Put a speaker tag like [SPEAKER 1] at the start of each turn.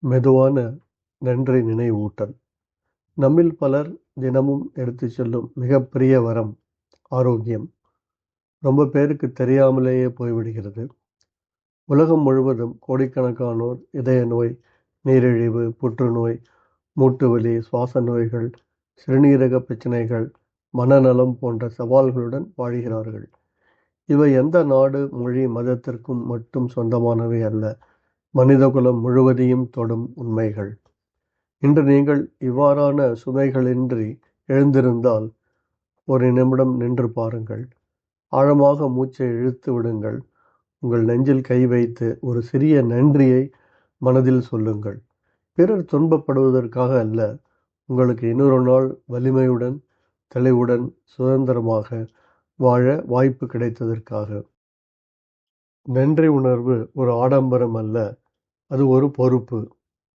[SPEAKER 1] மெதுவான நன்றி நினைவூட்டல். நம்மில் பலர் தினமும் எடுத்துச் செல்லும் மிகப்பெரிய வரம் ஆரோக்கியம். ரொம்ப பேருக்கு தெரியாமலேயே போய்விடுகிறது. உலகம் முழுவதும் கோடிக்கணக்கானோர் இதய நோய், நீரிழிவு, புற்றுநோய், மூட்டுவலி, சுவாச நோய்கள், சிறுநீரக பிரச்சனைகள், மனநலம் போன்ற சவால்களுடன் வாழ்கிறார்கள். இவை எந்த நாடு, மொழி, மதத்திற்கும் மட்டும் சொந்தமானவை அல்ல. மனிதகுலம் முழுவதையும் தொடும் உண்மைகள். இன்று நீங்கள் இவ்வாறான சுமைகளின்றி எழுந்திருந்தால் ஒரு நிமிடம் நின்று பாருங்கள். ஆழமாக மூச்சை இழுத்து விடுங்கள். உங்கள் நெஞ்சில் கை வைத்து ஒரு சிறிய நன்றியை மனதில் சொல்லுங்கள். பிறர் துன்பப்படுவதற்காக அல்ல, உங்களுக்கு இன்னொரு நாள் வலிமையுடன், தெளிவுடன், சுதந்திரமாக வாழ வாய்ப்பு கிடைத்ததற்காக. நன்றி உணர்வு ஒரு ஆடம்பரம் அல்ல, அது ஒரு பொறுப்பு.